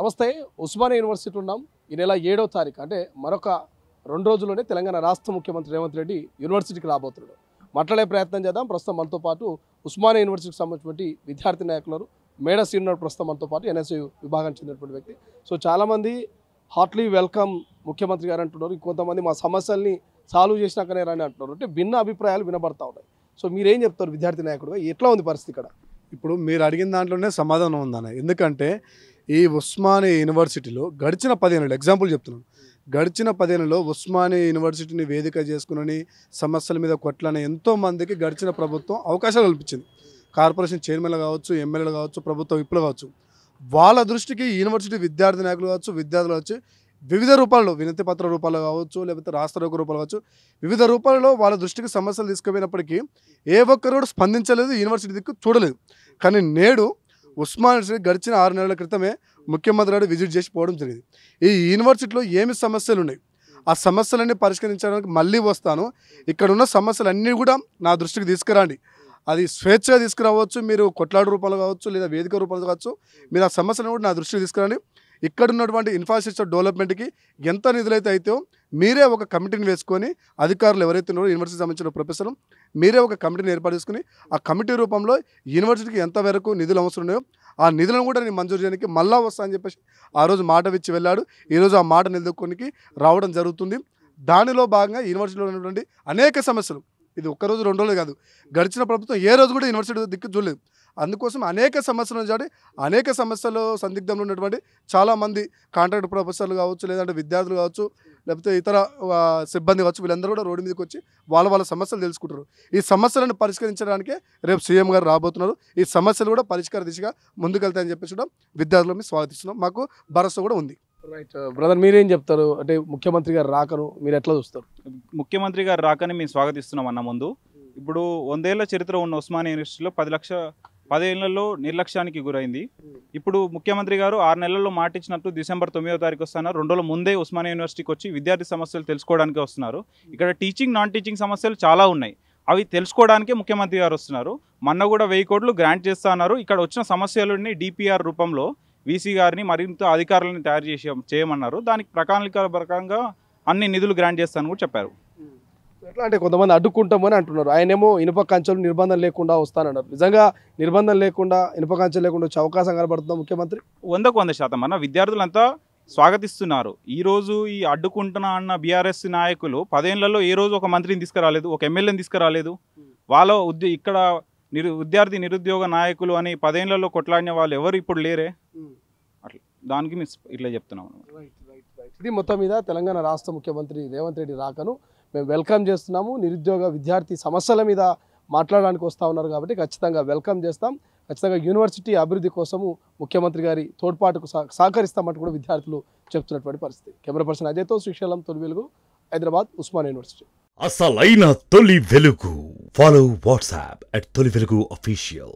నమస్తే. ఉస్మానియా యూనివర్సిటీ ఉన్నాం. ఈ నెల 7వ తారీఖు అంటే మరొక 2 రోజుల్లోనే తెలంగాణ రాష్ట్ర ముఖ్యమంత్రి రేవంత్ రెడ్డి యూనివర్సిటీకి రాబోతున్నాడు. మాట్లాడే ప్రయత్నం చేద్దాం. ప్రస్తుతం మనతో పాటు ఉస్మానియా యూనివర్సిటీకి సంబంధించినటువంటి విద్యార్థి నాయకులు మేడ శ్రీనివాస్ ప్రస్తుతం మనతో పాటు ఎన్ఎస్యు విభాగానికి చెందినటువంటి వ్యక్తి. సో చాలామంది హార్ట్లీ వెల్కమ్ ముఖ్యమంత్రి గారు అంటున్నారు. ఇంకొంతమంది మా సమస్యల్ని సాల్వ్ చేసినాకనే రాని అంటున్నారు. అంటే భిన్న అభిప్రాయాలు వినబడతా ఉన్నాయి. సో మీరేం చెప్తారు విద్యార్థి నాయకుడుగా? ఎట్లా ఉంది పరిస్థితి ఇక్కడ? ఇప్పుడు మీరు అడిగిన దాంట్లోనే సమాధానం ఉందన్న. ఎందుకంటే ఈ ఉస్మానియా యూనివర్సిటీలో గడిచిన 10 ఏళ్ళు ఎగ్జాంపుల్ చెప్తున్నాను. గడిచిన 10 ఏళ్ళలో ఉస్మానియా యూనివర్సిటీని వేదిక చేసుకుని సమస్యల మీద కొట్లానే ఎంతోమందికి గడిచిన ప్రభుత్వం అవకాశాలు కల్పించింది. కార్పొరేషన్ చైర్మన్లు కావచ్చు, ఎమ్మెల్యేలు కావచ్చు, ప్రభుత్వ విప్పులు కావచ్చు. వాళ్ళ దృష్టికి యూనివర్సిటీ విద్యార్థి నాయకులు కావచ్చు, విద్యార్థులు కావచ్చు, వివిధ రూపాల్లో వినతి పత్ర రూపాలు కావచ్చు, లేకపోతే రాష్ట్రరోగ రూపాలు కావచ్చు, వివిధ రూపాలలో వాళ్ళ దృష్టికి సమస్యలు తీసుకుపోయినప్పటికీ ఏ ఒక్కరు కూడా స్పందించలేదు, యూనివర్సిటీ దిక్కు చూడలేదు. కానీ నేడు ఉస్మానియా యూనివర్సిటీ గడిచిన 6 నెలల క్రితమే ముఖ్యమంత్రి గారు విజిట్ చేసి పోవడం జరిగింది. ఈ యూనివర్సిటీలో ఏమి సమస్యలు ఉన్నాయి, ఆ సమస్యలన్నీ పరిష్కరించడానికి మళ్ళీ వస్తాను. ఇక్కడ ఉన్న సమస్యలన్నీ కూడా నా దృష్టికి తీసుకురండి. అది స్వేచ్ఛగా తీసుకురావచ్చు, మీరు కొట్లాడు రూపాలు కావచ్చు, లేదా వేదిక రూపాలు కావచ్చు. మీరు ఆ సమస్యలను కూడా నా దృష్టికి తీసుకురండి. ఇక్కడ ఉన్నటువంటి ఇన్ఫ్రాస్ట్రక్చర్ డెవలప్మెంట్కి ఎంత నిధులైతే అయితే మీరే ఒక కమిటీని వేసుకొని, అధికారులు ఎవరైతే ఉన్నారో యూనివర్సిటీ సంబంధించిన ప్రొఫెసర్ మీరే ఒక కమిటీని ఏర్పాటు చేసుకుని, ఆ కమిటీ రూపంలో యూనివర్సిటీకి ఎంతవరకు నిధులు అవసరం ఉన్నాయో ఆ నిధులను కూడా నేను మంజూరు చేయడానికి మళ్ళా వస్తా అని చెప్పేసి ఆ రోజు మాట ఇచ్చి వెళ్ళాడు. ఈరోజు ఆ మాట నిలదొక్కునికి రావడం జరుగుతుంది. దానిలో భాగంగా యూనివర్సిటీలో ఉన్నటువంటి అనేక సమస్యలు, ఇది ఒక్కరోజు 2 రోజులు కాదు, గడిచిన ప్రభుత్వం ఏ రోజు కూడా యూనివర్సిటీ దిక్కు చూడలేదు. అందుకోసం అనేక సమస్యలు చాటి అనేక సమస్యలు సందిగ్ధంలో ఉన్నటువంటి చాలామంది కాంట్రాక్ట్ ప్రొఫెసర్లు కావచ్చు, లేదంటే విద్యార్థులు కావచ్చు, లేకపోతే ఇతర సిబ్బంది కావచ్చు, వీళ్ళందరూ కూడా రోడ్డు మీదకి వచ్చి వాళ్ళ సమస్యలు తెలుసుకుంటారు. ఈ సమస్యలను పరిష్కరించడానికే రేపు సీఎం గారు రాబోతున్నారు. ఈ సమస్యలు కూడా పరిష్కార దిశగా ముందుకెళ్తాయని చెప్పేసి కూడా విద్యార్థులను స్వాగతిస్తున్నాం. మాకు భరోసా కూడా ఉంది. రైట్ బ్రదర్, మీరేం చెప్తారు? అంటే ముఖ్యమంత్రి గారు రాకను మీరు ఎట్లా చూస్తారు? ముఖ్యమంత్రి గారు రాకని మేము స్వాగతిస్తున్నాం అన్న. ముందు ఇప్పుడు 100 ఏళ్ల చరిత్ర ఉన్న ఉస్మానియా యూనివర్సిటీలో 10 ఏళ్లలో నిర్లక్ష్యానికి గురైంది. ఇప్పుడు ముఖ్యమంత్రి గారు 6 నెలల్లో మాటిచ్చినట్టు డిసెంబర్ 9వ తారీఖు వస్తున్నారు. 2 రోజుల ముందే ఉస్మానియా యూనివర్సిటీకి వచ్చి విద్యార్థి సమస్యలు తెలుసుకోవడానికి వస్తున్నారు. ఇక్కడ టీచింగ్ నాన్ టీచింగ్ సమస్యలు చాలా ఉన్నాయి. అవి తెలుసుకోవడానికే ముఖ్యమంత్రి గారు వస్తున్నారు. మొన్న కూడా 1000 కోట్లు గ్రాంట్ చేస్తా అన్నారు. ఇక్కడ వచ్చిన సమస్యలని డిపిఆర్ రూపంలో వీసీ గారిని మరింత అధికారులను తయారు చేయమన్నారు. దానికి ప్రకారంగా అన్ని నిధులు గ్రాంట్ చేస్తానని కూడా చెప్పారు. ఎట్లా అంటే కొంతమంది అడ్డుకుంటామని అంటున్నారు. ఆయనేమో ఇనుప కంచెలు నిర్బంధం లేకుండా వస్తానన్నారు. నిజంగా నిర్బంధం లేకుండా, ఇనుప కంచెలు లేకుండా వచ్చే అవకాశం కనబడుతుందా ముఖ్యమంత్రి? 100% అన్న. విద్యార్థులంతా స్వాగతిస్తున్నారు. ఈరోజు ఈ అడ్డుకుంటున్నా అన్న బీఆర్ఎస్ నాయకులు 10 ఏళ్లలో ఏ రోజు ఒక మంత్రిని తీసుకురాలేదు, ఒక ఎమ్మెల్యేని తీసుకురాలేదు. వాళ్ళ ఇక్కడ విద్యార్థి నిరుద్యోగ నాయకులు అని 10 ఏళ్లలో కొట్లాడిన వాళ్ళు ఎవరు ఇప్పుడు లేరే. అట్లా దానికి మేము ఇట్లా చెప్తున్నాం. ఇది మొత్తం మీద తెలంగాణ రాష్ట్ర ముఖ్యమంత్రి రేవంత్ రెడ్డి రాకను మేము వెల్కమ్ చేస్తున్నాము. నిరుద్యోగ విద్యార్థి సమస్యల మీద మాట్లాడడానికి వస్తూ ఉన్నారు కాబట్టి ఖచ్చితంగా వెల్కమ్ చేస్తాం. ఖచ్చితంగా యూనివర్సిటీ అభివృద్ధి కోసము ముఖ్యమంత్రి గారి తోడ్పాటుకు సహకరిస్తామంటూ కూడా విద్యార్థులు చెప్తున్నటువంటి పరిస్థితి. కెమెరా పర్సన్ అజయ్తో శ్రీశైలం, తొలి వెలుగు, హైదరాబాద్, ఉస్మానియా యూనివర్సిటీ. అసలైన తొలి వెలుగు. ఫాలో వాట్సాప్ @తొలి వెలుగు official.